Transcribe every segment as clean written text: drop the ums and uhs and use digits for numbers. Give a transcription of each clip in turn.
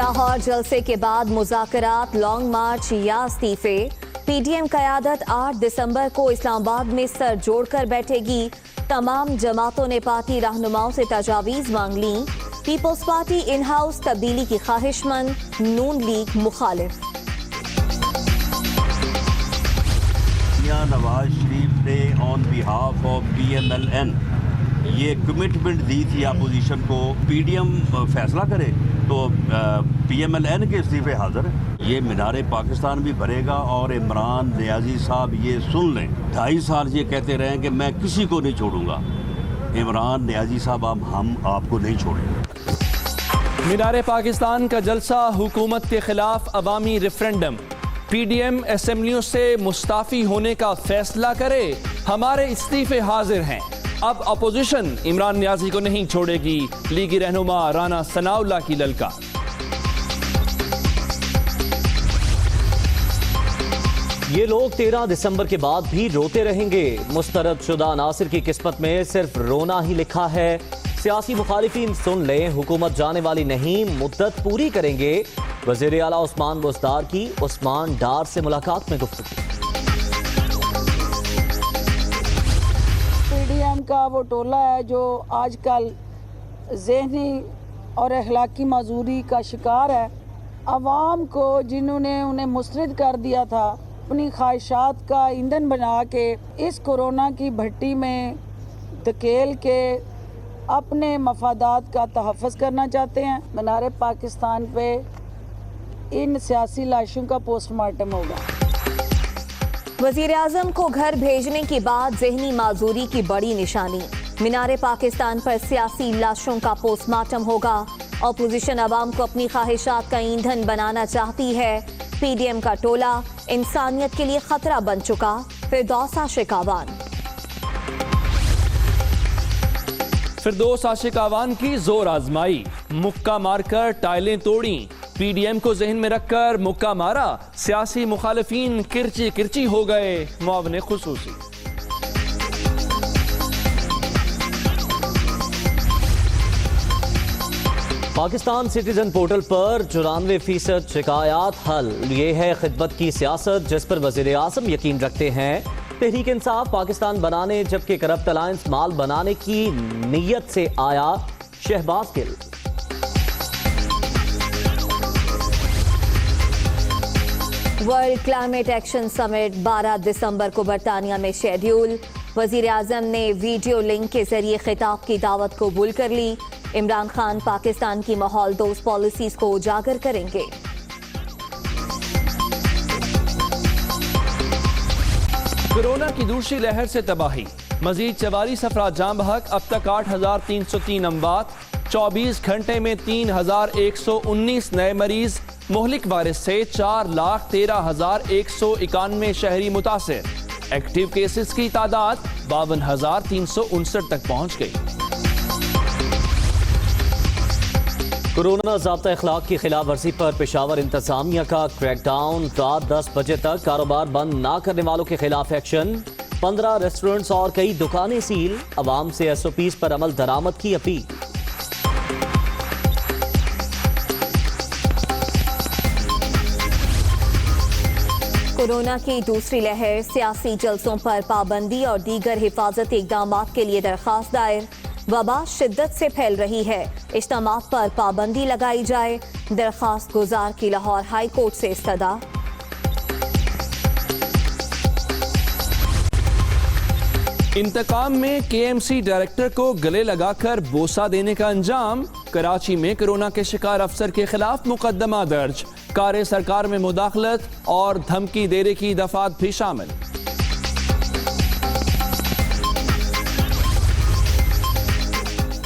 लाहौर जलसे के बाद मुज़ाकरात, लॉन्ग मार्च या इस्तीफे। पीडीएम क़यादत 8 दिसंबर को इस्लामाबाद में सर जोड़कर बैठेगी। तमाम जमातों ने पार्टी रहनुमाओं से तजावीज़ मांग ली। पीपल्स पार्टी इन हाउस तब्दीली की ख्वाहिशमंद, नून लीग मुखालिफ। नवाज शरीफ ने ऑन बिहाफ ऑफ PMLN ये कमिटमेंट दी थी अपोजिशन को, पीडीएम फैसला करे तो PMLN के इस्तीफे हाजिर है। ये मीनारे पाकिस्तान भी भरेगा और इमरान नियाजी साहब ये सुन लें, 2.5 साल ये कहते रहे कि मैं किसी को नहीं छोड़ूंगा। इमरान नियाजी साहब हम आपको नहीं छोड़ेंगे। मीनारे पाकिस्तान का जलसा, हुकूमत के खिलाफ अवामी रेफरेंडम। पीडीएम असेंबलियों से मुस्ताफी होने का फैसला करे, हमारे इस्तीफे हाजिर हैं। अब अपोजिशन इमरान नियाजी को नहीं छोड़ेगी, लीगी रहनुमा राना सनाउल्लाह की ललकार। ये लोग 13 दिसंबर के बाद भी रोते रहेंगे। मुस्तरद शुदा नासिर की किस्मत में सिर्फ रोना ही लिखा है। सियासी मुखालिफिन सुन लें, हुकूमत जाने वाली नहीं, मुद्दत पूरी करेंगे। वज़ीर आला उस्मान बुज़दार की उस्मान डार से मुलाकात में गुफ्तगू। पीडीएम का वो टोला है जो आजकल ज़हनी और अखलाकी माजूरी का शिकार है। अवाम को जिन्होंने उन्हें मुस्तरद कर दिया था, अपनी ख्वाहिशात का ईंधन बना के इस कोरोना की भट्टी में धकेल के अपने मफादात का तहफ़्फ़ुज़ करना चाहते हैं। मीनारे पाकिस्तान पे इन सियासी लाशों का पोस्टमार्टम होगा। वज़ीर आज़म को घर भेजने के बाद ज़हनी माजूरी की बड़ी निशानी। मीनारे पाकिस्तान पर सियासी लाशों का पोस्टमार्टम होगा। अपोजिशन अवाम को अपनी ख्वाहिशात का ईंधन बनाना चाहती है। पीडीएम का टोला इंसानियत के लिए खतरा बन चुका। फिरदौस आशिक आवान। फिरदौस आशिक आवान की जोर आजमाई, मुक्का मारकर टाइलें तोड़ी। पीडीएम को जहन में रखकर मुक्का मारा, सियासी मुखालिफिन किरची किरची हो गए। मुआवने खुसूसी। पाकिस्तान सिटीजन पोर्टल पर 94% शिकायत हल। ये है खिदमत की सियासत जिस पर वज़ीर आज़म यकीन रखते हैं। तहरीक इंसाफ पाकिस्तान बनाने जबकि करप्ट अलायंस माल बनाने की नीयत से आया। Shahbaz Gill. World climate action summit 12 दिसंबर को बरतानिया में शेड्यूल। वज़ीर आज़म ने वीडियो लिंक के जरिए खिताब की दावत कबूल कर ली। इमरान खान पाकिस्तान की माहौल दोस्त पॉलिसीज को उजागर करेंगे। कोरोना की दूसरी लहर से तबाही, मजीद 44 अफराद जान बहक। अब तक 8,303 अमवात। 24 घंटे में 3,119 नए मरीज। मोहलिक वायरस से 4,13,191 शहरी मुतासिर। एक्टिव केसेस की तादाद 52,359 तक पहुंच गई। कोरोना ज़ाब्ता अखलाक की खिलाफ वर्जी पर पेशावर इंतजामिया का क्रैकडाउन। रात 10 बजे तक कारोबार बंद ना करने वालों के खिलाफ एक्शन। 15 रेस्टोरेंट्स और कई दुकानें सील। अवाम से SOPs पर अमल दरामद की अपील। कोरोना की दूसरी लहर, सियासी जलसों पर पाबंदी और दीगर हिफाजती इक़दामात के लिए दरख्वास्त दायर। वबा शिद्दत से फैल रही है, इज्तिमात पर पाबंदी लगाई जाए। दरख्वास्त गुजार की लाहौर हाई कोर्ट से इस्तदा। इंतकाम में KMC डायरेक्टर को गले लगाकर बोसा देने का अंजाम। कराची में कोरोना के शिकार अफसर के खिलाफ मुकदमा दर्ज। कार्य सरकार में मुदाखलत और धमकी देने की दफात भी शामिल।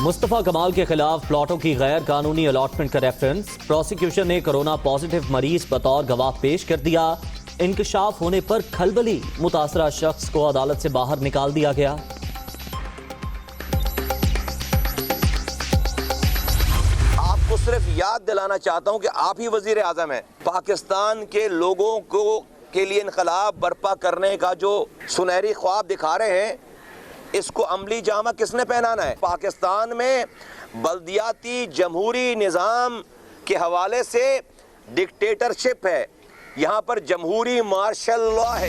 मुस्तफा कमाल के खिलाफ प्लॉटों की गैर कानूनी अलॉटमेंट का रेफरेंस। प्रोसिक्यूशन ने कोरोना पॉजिटिव मरीज बतौर गवाह पेश कर दिया। इंकशाफ होने पर खलबली, मुतासरा शख्स को अदालत से बाहर निकाल दिया गया। आपको सिर्फ याद दिलाना चाहता हूं कि आप ही वजीर आजम हैं। पाकिस्तान के लोगों को के लिए इनकलाब बर्पा करने का जो सुनहरी ख्वाब दिखा रहे हैं, इसको अमली जामा किसने पहनाना है? पाकिस्तान में बल्दियाती जमहूरी निज़ाम के हवाले से डिक्टेटरशिप है, यहाँ पर जमहूरी मार्शल लॉ है।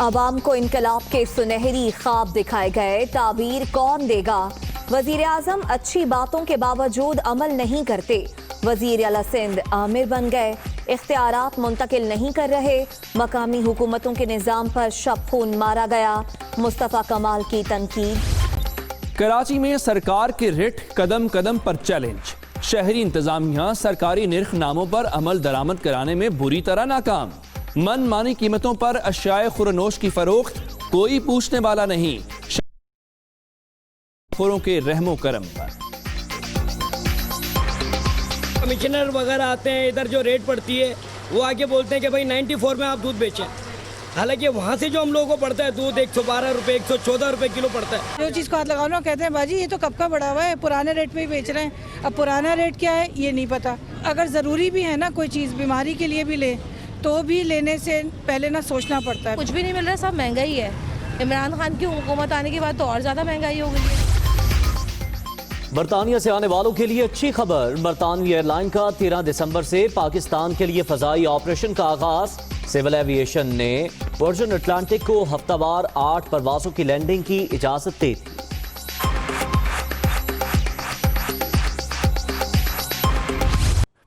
अवाम को इनकलाब के सुनहरी ख्वाब दिखाए गए, ताबीर कौन देगा? वजीर आजम अच्छी बातों के बावजूद अमल नहीं करते। वजीर आला सिंध आमिर बन गए, इख्तियारात मुंतकिल नहीं कर रहे। मकामी हुकूमतों के निज़ाम पर शब खून मारा गया। मुस्तफ़ा कमाल की तनकीद। कराची में सरकार के रिट कदम कदम पर चैलेंज। शहरी इंतजामिया सरकारी निर्ख नामों पर अमल दरामद कराने में बुरी तरह नाकाम। मनमानी कीमतों पर अशियाए खुरनोश की फरोख्त, कोई पूछने वाला नहीं। खोरों के रहमो करम पर कमिश्नर वगैरह आते हैं, इधर जो रेट पड़ती है वो आके बोलते हैं कि भाई 94 में आप दूध बेचें। हालांकि वहाँ से जो हम लोगों को पड़ता है दूध 112 रुपये 114 रुपये किलो पड़ता है। जो चीज़ को हाथ लगाओ ना, कहते हैं बाजी ये तो कब का बढ़ा हुआ है, पुराने रेट पे ही बेच रहे हैं। अब पुराना रेट क्या है ये नहीं पता। अगर ज़रूरी भी है ना कोई चीज़, बीमारी के लिए भी ले, तो भी लेने से पहले ना सोचना पड़ता है। कुछ भी नहीं मिल रहा, सब महंगाई है। इमरान खान की हुकूमत आने के बाद तो और ज़्यादा महंगाई हो गई है। बरतानिया से आने वालों के लिए अच्छी खबर। बरतानवी एयरलाइन का 13 दिसंबर से पाकिस्तान के लिए फ़ज़ाई ऑपरेशन का आगाज। सिविल एविएशन ने वर्जिन अटलांटिक को हफ्तावार 8 परवाज़ों की लैंडिंग की इजाज़त दे दी।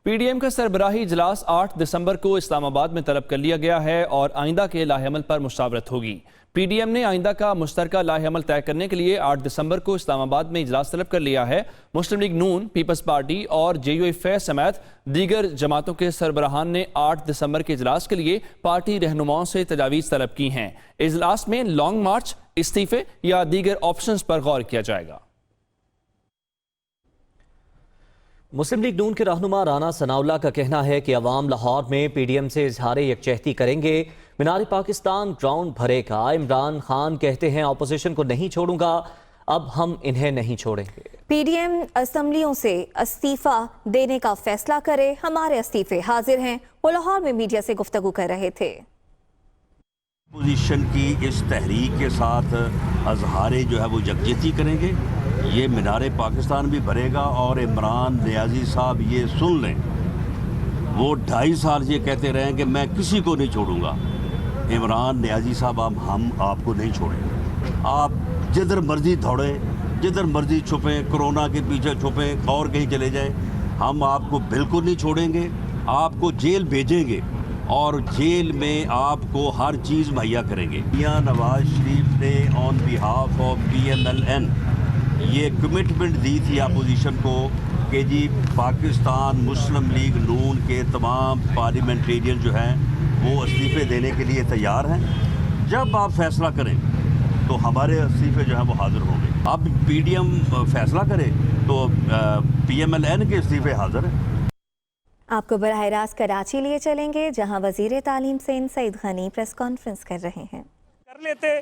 पीडीएम का सरबराही इजलास 8 दिसंबर को इस्लामाबाद में तलब कर लिया गया है और आइंदा के लाहेअमल पर मुशावरत होगी। पीडीएम ने आइंदा का मुश्तरका लाहेअमल तय करने के लिए 8 दिसंबर को इस्लामाबाद में इजलास तलब कर लिया है। मुस्लिम लीग नून, पीपल्स पार्टी और JUF समेत दीगर जमातों के सरबराहान ने 8 दिसंबर के इजलास के लिए पार्टी रहनुमाओं से तजावीज़ तलब की हैं। इजलास में लॉन्ग मार्च, इस्तीफे या दीगर ऑप्शंस पर गौर किया जाएगा। मुस्लिम लीग नून के रहनुमा राना सनाउल्लाह का कहना है कि अवाम लाहौर में पीडीएम से इजहार यकजहती करेंगे। मीनार पाकिस्तान ग्राउंड भरेगा। इमरान खान कहते हैं अपोजिशन को नहीं छोड़ूंगा, अब हम इन्हें नहीं छोड़ेंगे। पीडीएम असम्बलियों से इस्तीफा देने का फैसला करे, हमारे इस्तीफे हाजिर हैं। वो लाहौर में मीडिया से गुफ्तगू कर रहे थे। अपोजिशन की इस तहरीक के साथ अजहारे जो है वो यकजहती करेंगे। ये मीनार पाकिस्तान भी भरेगा और इमरान नियाजी साहब ये सुन लें, वो 2.5 साल ये कहते रहे कि मैं किसी को नहीं छोड़ूंगा। इमरान नियाजी साहब हम आपको नहीं छोड़ेंगे। आप जिधर मर्जी दौड़ें, जिधर मर्जी छुपें, कोरोना के पीछे छुपें और कहीं चले जाएं, हम आपको बिल्कुल नहीं छोड़ेंगे। आपको जेल भेजेंगे और जेल में आपको हर चीज़ मुहैया करेंगे। मियां नवाज शरीफ ने ऑन बिहाफ ऑफ PMLN ये कमिटमेंट दी थी अपोजिशन को कि जी पाकिस्तान मुस्लिम लीग नून के तमाम पार्लियामेंटेरियन जो हैं वो इस्तीफ़े देने के लिए तैयार हैं। जब आप फैसला करें तो हमारे इस्तीफ़े जो हैं वो हाज़िर होंगे। अब पीडीएम फैसला करे तो PMLN के इस्तीफ़े हाज़िर हैं। आपको बराह रास्त कराची लिए चलेंगे, जहां वजीर तालीम सिंध सईद गनी प्रेस कॉन्फ्रेंस कर रहे हैं। कर लेते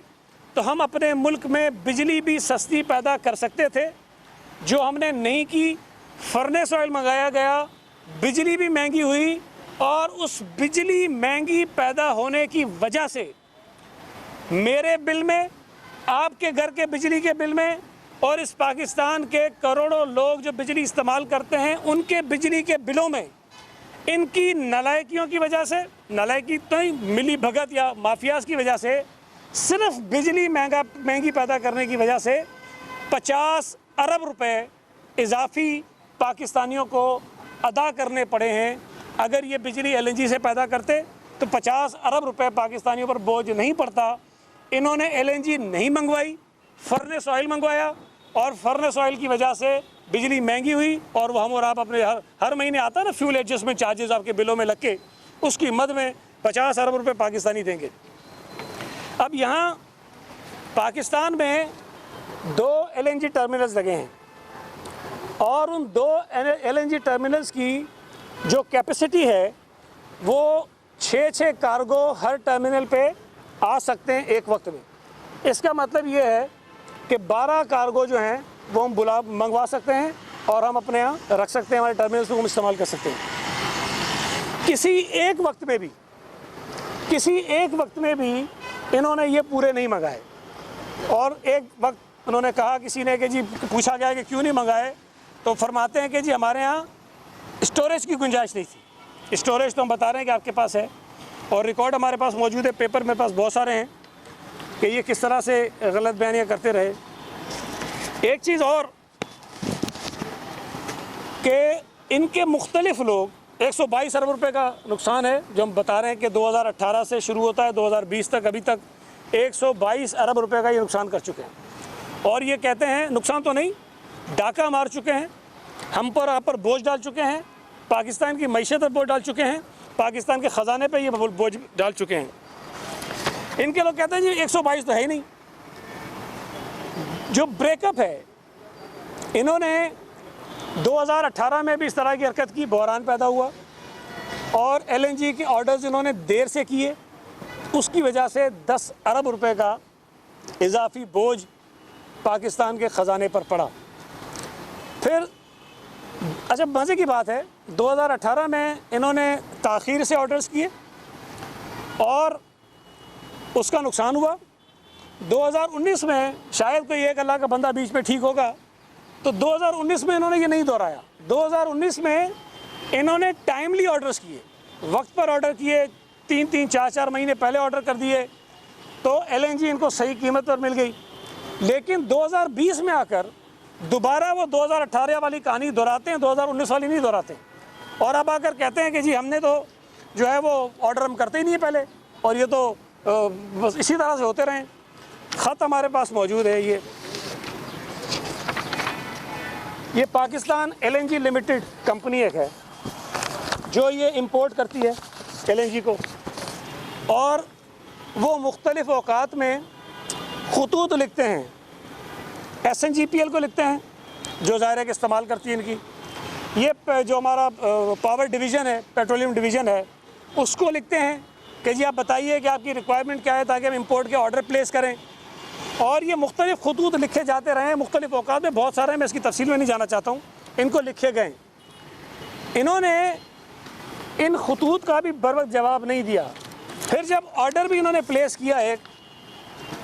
तो हम अपने मुल्क में बिजली भी सस्ती पैदा कर सकते थे, जो हमने नहीं की। फर्नेस ऑयल मंगाया गया, बिजली भी महंगी हुई और उस बिजली महंगी पैदा होने की वजह से मेरे बिल में, आपके घर के बिजली के बिल में और इस पाकिस्तान के करोड़ों लोग जो बिजली इस्तेमाल करते हैं उनके बिजली के बिलों में इनकी नालायकियों की वजह से, नालायकी तो ही मिली भगत या माफियाज की वजह से, सिर्फ बिजली महंगी पैदा करने की वजह से 50 अरब रुपए इजाफी पाकिस्तानियों को अदा करने पड़े हैं। अगर ये बिजली LNG से पैदा करते तो 50 अरब रुपए पाकिस्तानियों पर बोझ नहीं पड़ता। इन्होंने LNG नहीं मंगवाई, फर्नेस ऑयल मंगवाया और फर्नेस ऑयल की वजह से बिजली महंगी हुई और वो हम और आप अपने हर महीने आता है ना फ्यूल एडजस्टमेंट चार्जेस आपके बिलों में लग के, उसकी मद में 50 अरब रुपए पाकिस्तानी देंगे। अब यहाँ पाकिस्तान में 2 LNG टर्मिनल्स लगे हैं और उन 2 LNG टर्मिनल्स की जो कैपेसिटी है वो 6 कार्गो हर टर्मिनल पे आ सकते हैं एक वक्त में। इसका मतलब ये है कि 12 कार्गो जो हैं वो हम मंगवा सकते हैं और हम अपने यहाँ रख सकते हैं, हमारे टर्मिनल्स को हम इस्तेमाल कर सकते हैं। किसी एक वक्त में भी इन्होंने ये पूरे नहीं मंगाए और एक वक्त उन्होंने कहा, किसी ने कि जी पूछा गया कि क्यों नहीं मंगाए, तो फरमाते हैं कि जी हमारे यहाँ स्टोरेज की गुंजाइश नहीं थी। स्टोरेज तो हम बता रहे हैं कि आपके पास है, और रिकॉर्ड हमारे पास मौजूद है, पेपर मेरे पास बहुत सारे हैं कि ये किस तरह से गलत बयानियाँ करते रहे। एक चीज़ और कि इनके मुख्तलिफ लोग 122 अरब रुपए का नुकसान है जो हम बता रहे हैं कि 2018 से शुरू होता है 2020 तक, अभी तक 122 अरब रुपए का ये नुकसान कर चुके हैं। और ये कहते हैं नुकसान तो नहीं, डाका मार चुके हैं, हम पर आप पर बोझ डाल चुके हैं, पाकिस्तान की मईशत पर बोझ डाल चुके हैं, पाकिस्तान के ख़जाने पे ये बोझ डाल चुके हैं। इनके लोग कहते हैं जी 122 तो है ही नहीं। जो ब्रेकअप है, इन्होंने 2018 में भी इस तरह की हरकत की, बहरान पैदा हुआ, और LNG के ऑर्डर्स इन्होंने देर से किए, उसकी वजह से 10 अरब रुपए का इजाफी बोझ पाकिस्तान के ख़जाने पर पड़ा। फिर अच्छा, मज़े की बात है, 2018 में इन्होंने ताख़ीर से ऑर्डर्स किए और उसका नुकसान हुआ। 2019 में शायद कोई एक अल्लाह का बंदा बीच में ठीक होगा, तो 2019 में इन्होंने ये नहीं दोहराया। 2019 में इन्होंने टाइमली ऑर्डर्स किए, वक्त पर ऑर्डर किए, 3-3, 4-4 महीने पहले ऑर्डर कर दिए, तो LNG इनको सही कीमत पर मिल गई। लेकिन 2020 में आकर दोबारा वो 2018 वाली कहानी दोहराते हैं, 2019 वाली नहीं दोहराते, और अब आकर कहते हैं कि जी हमने तो जो है वो ऑर्डर हम करते ही नहीं है पहले, और ये तो बस इसी तरह से होते रहें। ख़त हमारे पास मौजूद है, ये पाकिस्तान LNG लिमिटेड कंपनी एक है जो ये इंपोर्ट करती है LNG को, और वो मुख्तलिफ़ औकात में खतूत लिखते हैं, SNGPL को लिखते हैं जो ज़ाहिर है कि इस्तेमाल करती है इनकी। ये जो हमारा पावर डिवीज़न है, पेट्रोलियम डिवीज़न है, उसको लिखते हैं कि जी आप बताइए कि आपकी रिक्वायरमेंट क्या है ताकि हम इंपोर्ट के ऑर्डर प्लेस करें। और ये मुख्तलिफ़ खतूत लिखे जाते रहे हैं मुख्तलिफ़ औकात में, बहुत सारे, मैं इसकी तफसील में नहीं जाना चाहता हूँ, इनको लिखे गए। इन्होंने इन खतूत का भी बर वक्त जवाब नहीं दिया। फिर जब ऑर्डर भी इन्होंने प्लेस किया, एक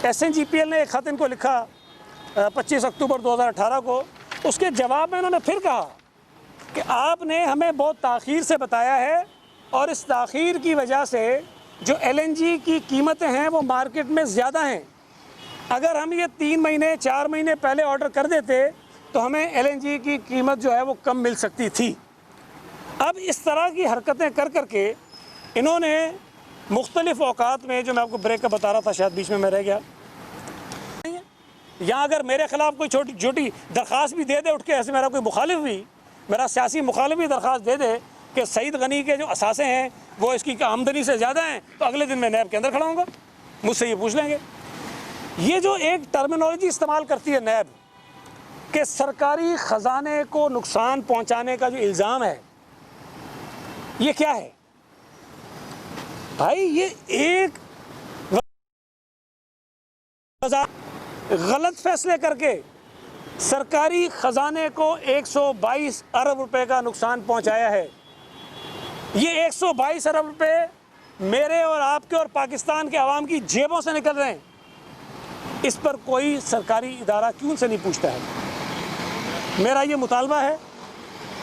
SNGPL ने एक ख़त इनको लिखा 25 अक्टूबर 2018 को, उसके जवाब में इन्होंने फिर कहा कि आपने हमें बहुत ताख़ीर से बताया है, और इस ताख़ीर की वजह से जो LNG की कीमतें हैं वो मार्केट में ज़्यादा हैं। अगर हम ये 3 महीने 4 महीने पहले ऑर्डर कर देते तो हमें LNG की कीमत जो है वो कम मिल सकती थी। अब इस तरह की हरकतें कर कर के इन्होंने मुख्तलिफ़ औकात में, जो मैं आपको ब्रेक का बता रहा था, शायद बीच में मैं रह गया, यहाँ अगर मेरे ख़िलाफ़ कोई छोटी छोटी दरख्वास्त भी दे दे उठ के, ऐसे मेरा कोई मुखालिफ भी, मेरा सियासी मुखालिफ भी दरख्वास्त दे दे कि सईद गनी के जो असासे हैं वो इसकी आमदनी से ज़्यादा हैं, तो अगले दिन मैं नैब के अंदर खड़ा हूँगा, मुझसे ये पूछ लेंगे। ये जो एक टर्मिनोलॉजी इस्तेमाल करती है नैब कि सरकारी ख़जाने को नुकसान पहुँचाने का जो इल्ज़ाम है, ये क्या है भाई? ये एक गलत फैसले करके सरकारी ख़जाने को 122 अरब रुपए का नुकसान पहुंचाया है। ये 122 अरब रुपए मेरे और आपके और पाकिस्तान के अवाम की जेबों से निकल रहे हैं। इस पर कोई सरकारी इदारा क्यों से नहीं पूछता है? मेरा ये मुतालबा है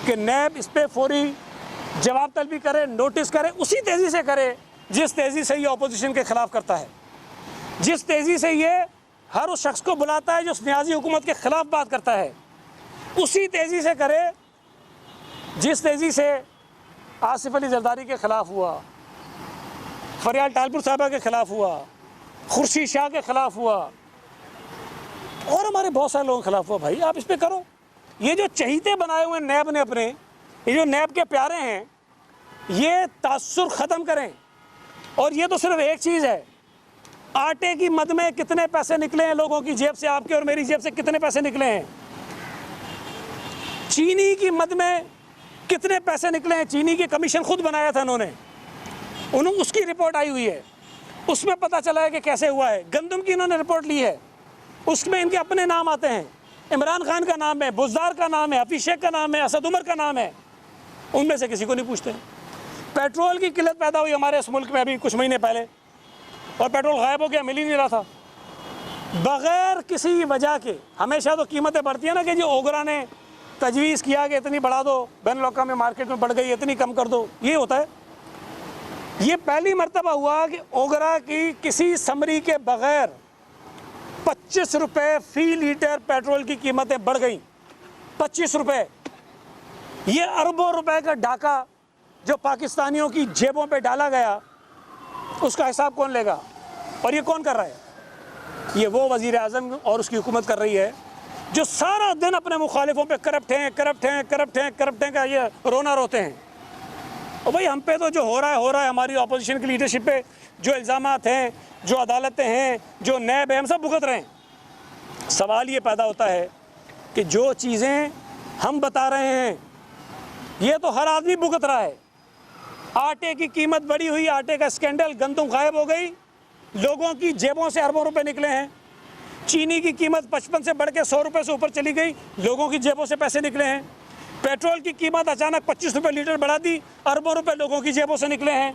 कि नैब इस पर फौरी जवाब तलबी करे, नोटिस करे, उसी तेज़ी से करे जिस तेज़ी से ये अपोजिशन के ख़िलाफ़ करता है, जिस तेज़ी से ये हर उस शख्स को बुलाता है जो न्याजी हुकूमत के ख़िलाफ़ बात करता है, उसी तेज़ी से करे जिस तेज़ी से आसिफ अली जरदारी के ख़िलाफ़ हुआ, फरियाल टालपुर साहबा के ख़िलाफ़ हुआ, खुर्शीद शाह के ख़िलाफ़ हुआ, और हमारे बहुत सारे लोगों के ख़िलाफ़ हुआ। भाई आप इस पर करो। ये जो चहीते बनाए हुए नैब ने अपने, ये जो नैब के प्यारे हैं, ये तासुर ख़त्म करें। और ये तो सिर्फ एक चीज़ है, आटे की मद में कितने पैसे निकले हैं लोगों की जेब से, आपके और मेरी जेब से कितने पैसे निकले हैं? चीनी की मद में कितने पैसे निकले हैं? चीनी की कमीशन खुद बनाया था इन्होंने, उसकी रिपोर्ट आई हुई है, उसमें पता चला है कि कैसे हुआ है। गंदम की इन्होंने रिपोर्ट ली है, उसमें इनके अपने नाम आते हैं, इमरान खान का नाम है, बुज़दार का नाम है, हफीज़ शेख का नाम है, असद उमर का नाम है, उनमें से किसी को नहीं पूछते। पेट्रोल की किल्लत पैदा हुई हमारे इस मुल्क में अभी कुछ महीने पहले, और पेट्रोल गायब हो गया, मिल ही नहीं रहा था, बग़ैर किसी वजह के। हमेशा तो कीमतें बढ़ती हैं ना कि जी ओगरा ने तजवीज़ किया कि इतनी बढ़ा दो, बैन में मार्केट में बढ़ गई, इतनी कम कर दो, ये होता है। ये पहली मर्तबा हुआ कि ओगरा की किसी समरी के बगैर 25 रुपये फ़ी लीटर पेट्रोल की कीमतें बढ़ गई। 25 रुपये, ये अरबों रुपए का डाका जो पाकिस्तानियों की जेबों पे डाला गया, उसका हिसाब कौन लेगा? और ये कौन कर रहा है? ये वो वज़ीर आज़म और उसकी हुकूमत कर रही है जो सारा दिन अपने मुखालिफों पे करप्ट हैं, करप्ट हैं, करप्ट हैं, करप्ट हैं का ये रोना रोते हैं। और भाई हम पे तो जो हो रहा है, हमारी अपोजिशन की लीडरशिप पे जो इल्ज़ामात हैं, जो अदालतें हैं, जो नैब है, हम सब भुगत रहे हैं। सवाल ये पैदा होता है कि जो चीज़ें हम बता रहे हैं ये तो हर आदमी भुगत रहा है। आटे की कीमत बढ़ी हुई, आटे का स्कैंडल, गंदम गायब हो गई, लोगों की जेबों से अरबों रुपए निकले हैं। चीनी की कीमत 55 से बढ़ के 100 रुपये से ऊपर चली गई, लोगों की जेबों से पैसे निकले हैं। पेट्रोल की कीमत अचानक 25 रुपये लीटर बढ़ा दी, अरबों रुपए लोगों की जेबों से निकले हैं।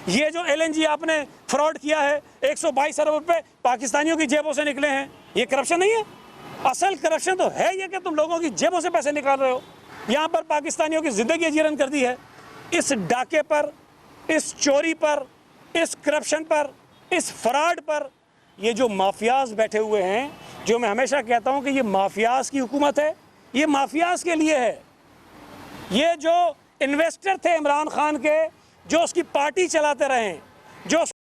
ये जो LNG आपने फ्रॉड किया है, 122 अरब रुपये पाकिस्तानियों की जेबों से निकले हैं। ये करप्शन नहीं है? असल करप्शन तो है ये कि तुम लोगों की जेबों से पैसे निकाल रहे हो। यहाँ पर पाकिस्तानियों की ज़िंदगी अजीरन कर दी है। इस डाके पर, इस चोरी पर, इस करप्शन पर, इस फ्रॉड पर ये जो माफियाज बैठे हुए हैं, जो मैं हमेशा कहता हूँ कि ये माफियाज की हुकूमत है, ये माफियाज के लिए है। ये जो इन्वेस्टर थे इमरान खान के, जो उसकी पार्टी चलाते रहे, जो